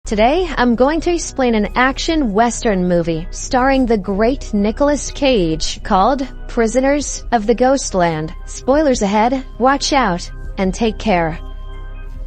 Today, I'm going to explain an action western movie starring the great Nicolas Cage called Prisoners of the Ghostland. Spoilers ahead, watch out, and take care.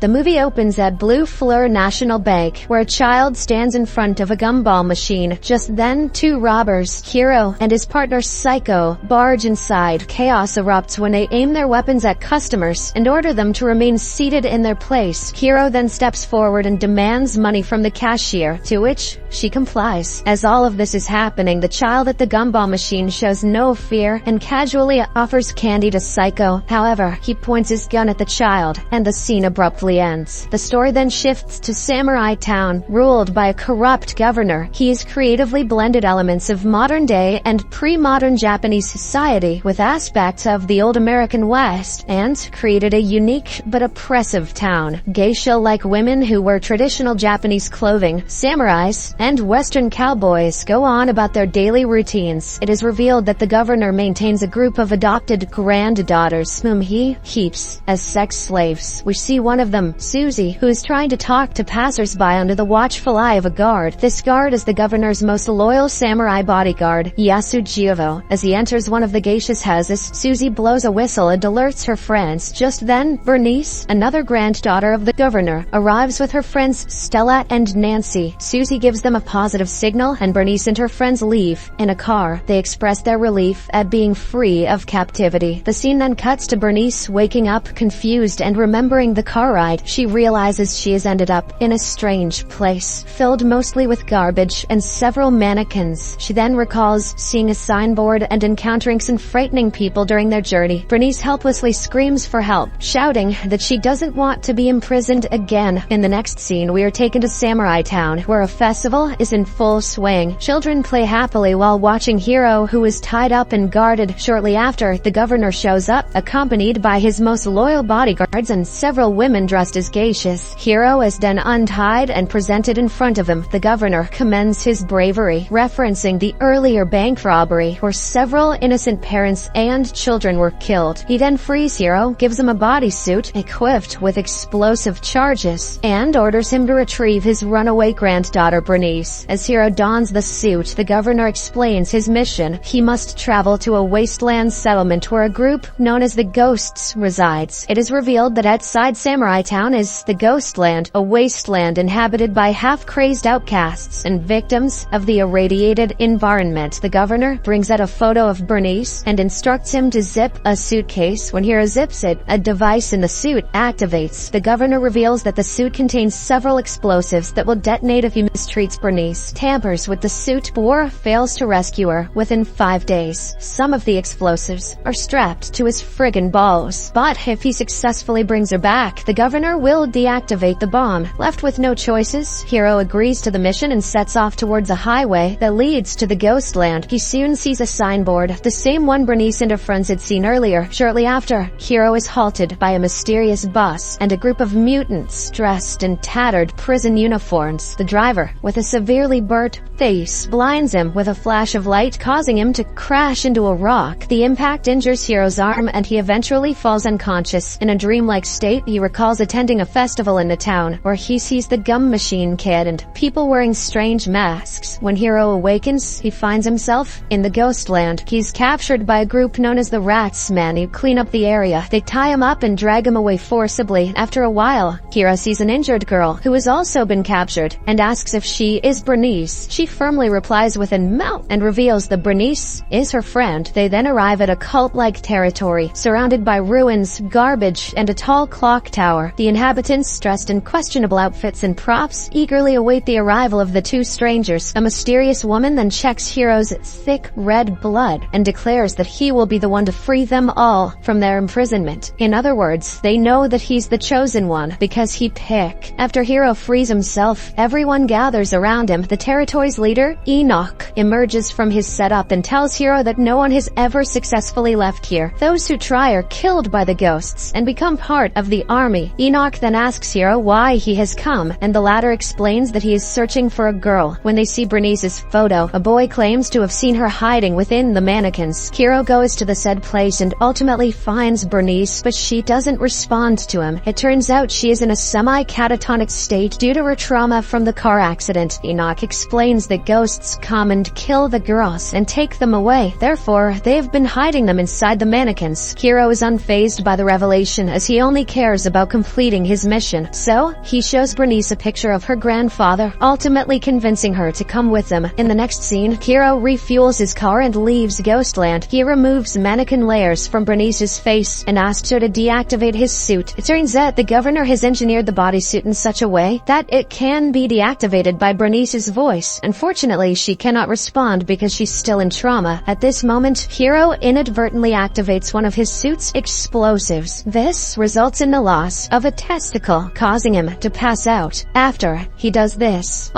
The movie opens at Blue Fleur National Bank, where a child stands in front of a gumball machine. Just then, two robbers, Hero and his partner Psycho, barge inside. Chaos erupts when they aim their weapons at customers and order them to remain seated in their place. Hero then steps forward and demands money from the cashier, to which she complies. As all of this is happening, the child at the gumball machine shows no fear and casually offers candy to Psycho. However, he points his gun at the child, and the scene abruptly ends. The story then shifts to Samurai Town, ruled by a corrupt governor. He has creatively blended elements of modern-day and pre-modern Japanese society with aspects of the old American West, and created a unique but oppressive town. Geisha-like women who wear traditional Japanese clothing, samurais, and Western cowboys go on about their daily routines. It is revealed that the governor maintains a group of adopted granddaughters whom he keeps as sex slaves. We see one of them, Susie, who is trying to talk to passersby under the watchful eye of a guard. This guard is the governor's most loyal samurai bodyguard, Yasujiro. As he enters one of the geisha's houses, Susie blows a whistle and alerts her friends. Just then, Bernice, another granddaughter of the governor, arrives with her friends Stella and Nancy. Susie gives them a positive signal, and Bernice and her friends leave. In a car, they express their relief at being free of captivity. The scene then cuts to Bernice waking up, confused and remembering the car ride. She realizes she has ended up in a strange place, filled mostly with garbage and several mannequins. She then recalls seeing a signboard and encountering some frightening people during their journey. Bernice helplessly screams for help, shouting that she doesn't want to be imprisoned again. In the next scene, we are taken to Samurai Town, where a festival is in full swing. Children play happily while watching Hero, who is tied up and guarded. Shortly after, the governor shows up, accompanied by his most loyal bodyguards and several women dressed as geishas. Hero is then untied and presented in front of him. The governor commends his bravery, referencing the earlier bank robbery where several innocent parents and children were killed. He then frees Hero, gives him a bodysuit equipped with explosive charges, and orders him to retrieve his runaway granddaughter Bernice. As Hero dons the suit, the governor explains his mission. He must travel to a wasteland settlement where a group known as the Ghosts resides. It is revealed that outside Samurai Town is the Ghostland, a wasteland inhabited by half-crazed outcasts and victims of the irradiated environment. The governor brings out a photo of Bernice and instructs him to zip a suitcase. When Hero zips it, a device in the suit activates. The governor reveals that the suit contains several explosives that will detonate if he mistreats Bernice, tampers with the suit, or fails to rescue her within 5 days. Some of the explosives are strapped to his friggin' balls, but if he successfully brings her back, the governor will deactivate the bomb. Left with no choices, Hero agrees to the mission and sets off towards a highway that leads to the Ghostland. He soon sees a signboard, the same one Bernice and her friends had seen earlier. Shortly after, Hero is halted by a mysterious bus and a group of mutants dressed in tattered prison uniforms. The driver, with a severely burnt face, blinds him with a flash of light, causing him to crash into a rock. The impact injures Hero's arm and he eventually falls unconscious. In a dreamlike state, he recalls attending a festival in the town where he sees the gum machine kid and people wearing strange masks. When Hero awakens, he finds himself in the Ghostland. He's captured by a group known as the Rats Men who clean up the area. They tie him up and drag him away forcibly. After a while, Hero sees an injured girl who has also been captured and asks if she is Bernice. She firmly replies with a mouth and reveals that Bernice is her friend. They then arrive at a cult-like territory surrounded by ruins, garbage, and a tall clock tower. The inhabitants, dressed in questionable outfits and props, eagerly await the arrival of the two strangers. A mysterious woman then checks Hero's thick red blood and declares that he will be the one to free them all from their imprisonment. In other words, they know that he's the chosen one because he picked. After Hero frees himself, everyone gathers around him. The territory's leader, Enoch, emerges from his setup and tells Hero that no one has ever successfully left here. Those who try are killed by the ghosts and become part of the army Enoch then asks Hiro why he has come, and the latter explains that he is searching for a girl. When they see Bernice's photo, a boy claims to have seen her hiding within the mannequins. Hiro goes to the said place and ultimately finds Bernice, but she doesn't respond to him. It turns out she is in a semi-catatonic state due to her trauma from the car accident. Enoch explains that ghosts come and kill the girls and take them away. Therefore, they have been hiding them inside the mannequins. Hiro is unfazed by the revelation as he only cares about completing his mission. So, he shows Bernice a picture of her grandfather, ultimately convincing her to come with him. In the next scene, Hiro refuels his car and leaves Ghostland. He removes mannequin layers from Bernice's face and asks her to deactivate his suit. It turns out the governor has engineered the bodysuit in such a way that it can be deactivated by Bernice's voice. Unfortunately, she cannot respond because she's still in trauma. At this moment, Hiro inadvertently activates one of his suit's explosives. This results in the loss of a testicle, causing him to pass out. After he does this,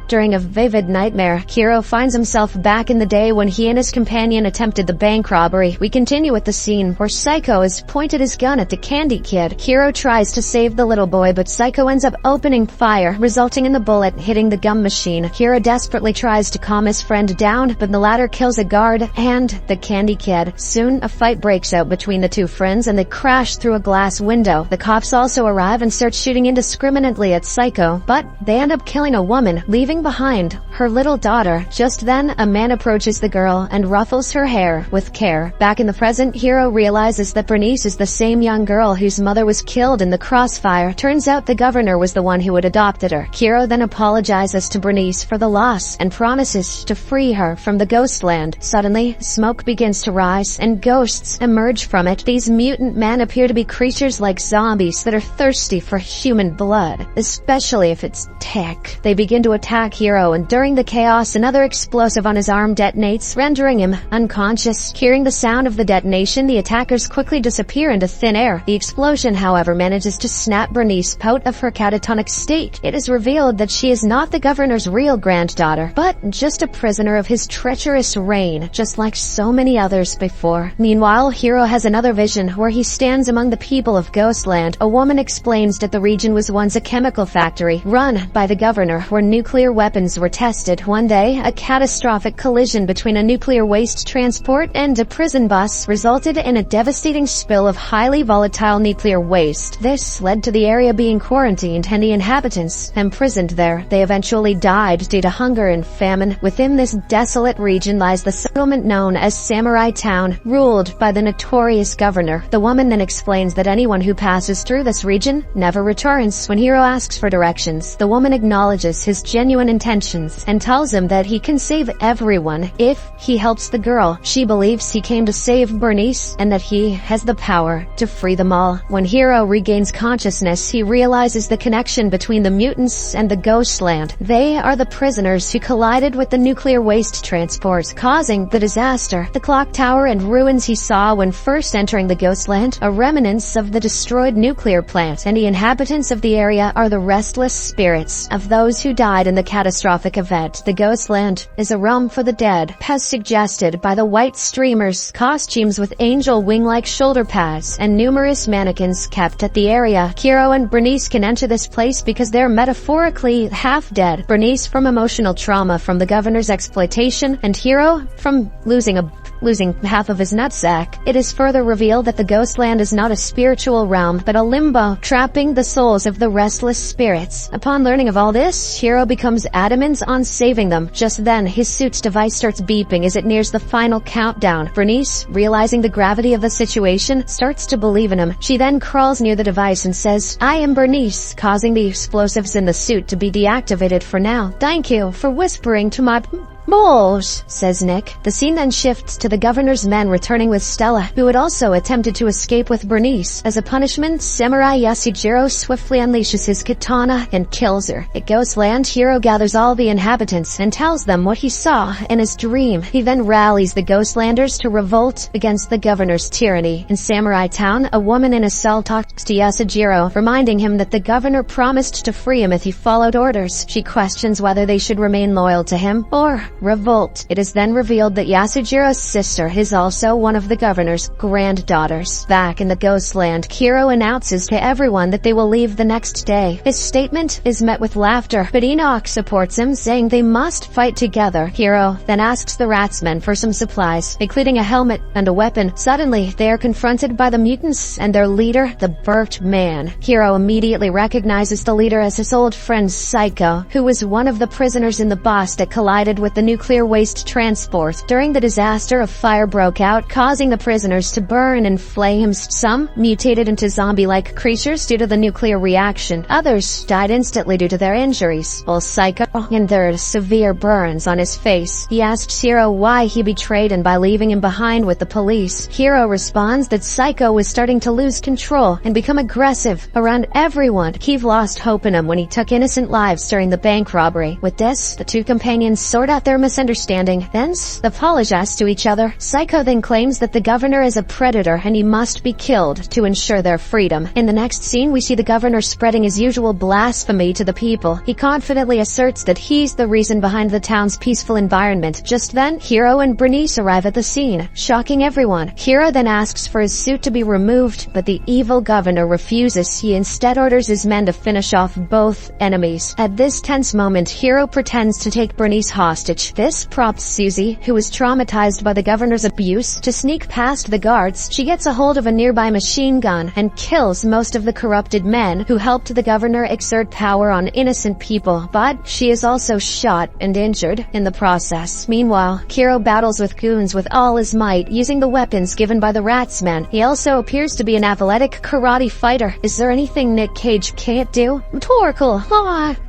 during a vivid nightmare, Hiro finds himself back in the day when he and his companion attempted the bank robbery. We continue with the scene where Psycho has pointed his gun at the Candy Kid. Hiro tries to save the little boy, but Psycho ends up opening fire, resulting in the bullet hitting the gum machine. Hiro desperately tries to calm his friend down, but the latter kills a guard and the Candy Kid. Soon, a fight breaks out between the two friends and they crash through a glass window. The cops also arrive and start shooting indiscriminately at Psycho, but they end up killing a woman, leaving behind her little daughter. Just then, a man approaches the girl and ruffles her hair with care. Back in the present, Hiro realizes that Bernice is the same young girl whose mother was killed in the crossfire. Turns out the governor was the one who had adopted her. Hiro then apologizes to Bernice for the loss and promises to free her from the Ghostland. Suddenly, smoke begins to rise and ghosts emerge from it. These mutant men appear to be creatures like zombies that are thirsty for human blood, especially if it's tech. They begin to attack Hiro, and during the chaos, another explosive on his arm detonates, rendering him unconscious. Hearing the sound of the detonation, the attackers quickly disappear into thin air. The explosion, however, manages to snap Bernice out of her catatonic state. It is revealed that she is not the governor's real granddaughter, but just a prisoner of his treacherous reign, just like so many others before. Meanwhile, Hiro has another vision where he stands among the people of Ghostland. A woman explains that the region was once a chemical factory run by the governor where nuclear weapons were tested. One day, a catastrophic collision between a nuclear waste transport and a prison bus resulted in a devastating spill of highly volatile nuclear waste. This led to the area being quarantined and the inhabitants imprisoned there. They eventually died due to hunger and famine. Within this desolate region lies the settlement known as Samurai Town, ruled by the notorious governor. The woman then explains that anyone who passes through this region never returns. When Hiro asks for directions, the woman acknowledges his genuine intentions and tells him that he can save everyone if he helps the girl. She believes he came to save Bernice and that he has the power to free them all. When Hiro regains consciousness, he realizes the connection between the mutants and the Ghostland. They are the prisoners who collided with the nuclear waste transport, causing the disaster. The clock tower and ruins he saw when first entering the Ghostland are remnants of the destroyed nuclear plant, and the inhabitants of the area are the restless spirits of those who died in the catastrophic event. The Ghostland is a realm for the dead, as suggested by the white streamers, costumes with angel wing-like shoulder pads, and numerous mannequins kept at the area. Hiro and Bernice can enter this place because they're metaphorically half-dead. Bernice from emotional trauma from the governor's exploitation, and Hiro from losing half of his nutsack. It is further revealed that the Ghostland is not a spiritual realm, but a limbo, trapping the souls of the restless spirits. Upon learning of all this, Hiro becomes adamant on saving them. Just then, his suit's device starts beeping as it nears the final countdown. Bernice, realizing the gravity of the situation, starts to believe in him. She then crawls near the device and says, "I am Bernice," causing the explosives in the suit to be deactivated for now. "Thank you for whispering to my balls," says Nick. The scene then shifts to the governor's men returning with Stella, who had also attempted to escape with Bernice. As a punishment, Samurai Yasujiro swiftly unleashes his katana and kills her. At Ghostland, Hiro gathers all the inhabitants and tells them what he saw in his dream. He then rallies the Ghostlanders to revolt against the governor's tyranny. In Samurai Town, a woman in a cell talks to Yasujiro, reminding him that the governor promised to free him if he followed orders. She questions whether they should remain loyal to him or revolt. It is then revealed that Yasujiro's sister is also one of the governor's granddaughters. Back in the Ghostland, Hiro announces to everyone that they will leave the next day. His statement is met with laughter, but Enoch supports him, saying they must fight together. Hiro then asks the Ratsmen for some supplies, including a helmet and a weapon. Suddenly, they are confronted by the mutants and their leader, the Burnt Man. Hiro immediately recognizes the leader as his old friend Psycho, who was one of the prisoners in the bus that collided with the nuclear waste transport. During the disaster, a fire broke out, causing the prisoners to burn in flames. Some mutated into zombie-like creatures due to the nuclear reaction. Others died instantly due to their injuries, while Psycho endured severe burns on his face. He asks Hiro why he betrayed him by leaving him behind with the police. Hiro responds that Psycho was starting to lose control and become aggressive around everyone. Keith lost hope in him when he took innocent lives during the bank robbery. With this, the two companions sort out their misunderstanding, then apologize to each other. Psycho then claims that the governor is a predator and he must be killed to ensure their freedom. In the next scene, we see the governor spreading his usual blasphemy to the people. He confidently asserts that he's the reason behind the town's peaceful environment. Just then, Hiro and Bernice arrive at the scene, shocking everyone. Hiro then asks for his suit to be removed, but the evil governor refuses. He instead orders his men to finish off both enemies. At this tense moment, Hiro pretends to take Bernice hostage. This prompts Susie, who is traumatized by the governor's abuse, to sneak past the guards. She gets a hold of a nearby machine gun and kills most of the corrupted men who helped the governor exert power on innocent people, but she is also shot and injured in the process. Meanwhile, Hiro battles with goons with all his might, using the weapons given by the Ratsmen. He also appears to be an athletic karate fighter. Is there anything Nick Cage can't do? Torkel!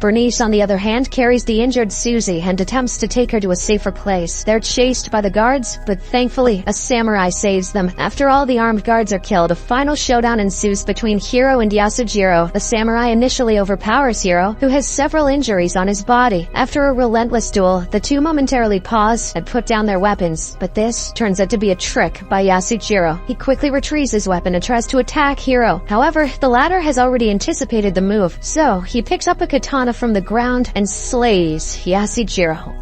Bernice, on the other hand, carries the injured Susie and attempts to take her to a safer place. They're chased by the guards, but thankfully, a samurai saves them. After all the armed guards are killed, a final showdown ensues between Hiro and Yasujiro. The samurai initially overpowers Hiro, who has several injuries on his body. After a relentless duel, the two momentarily pause and put down their weapons, but this turns out to be a trick by Yasujiro. He quickly retrieves his weapon and tries to attack Hiro. However, the latter has already anticipated the move, so he picks up a katana from the ground and slays Yasujiro.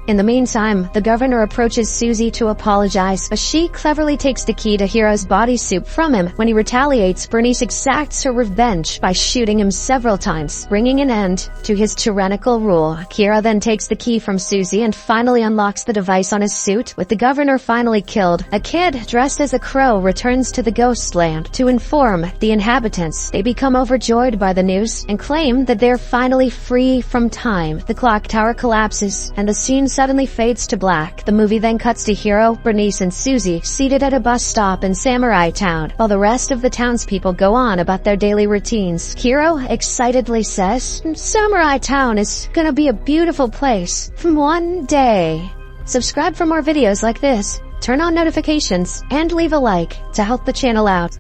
In the meantime, the governor approaches Susie to apologize, but she cleverly takes the key to Hiro's bodysuit from him. When he retaliates, Bernice exacts her revenge by shooting him several times, bringing an end to his tyrannical rule. Hiro then takes the key from Susie and finally unlocks the device on his suit. With the governor finally killed, a kid dressed as a crow returns to the Ghostland to inform the inhabitants. They become overjoyed by the news and claim that they're finally free from time. The clock tower collapses and the scene suddenly fades to black. The movie then cuts to Hiro, Bernice, and Susie seated at a bus stop in Samurai Town, while the rest of the townspeople go on about their daily routines. Hiro excitedly says, "Samurai Town is gonna be a beautiful place one day." Subscribe for more videos like this, turn on notifications, and leave a like to help the channel out.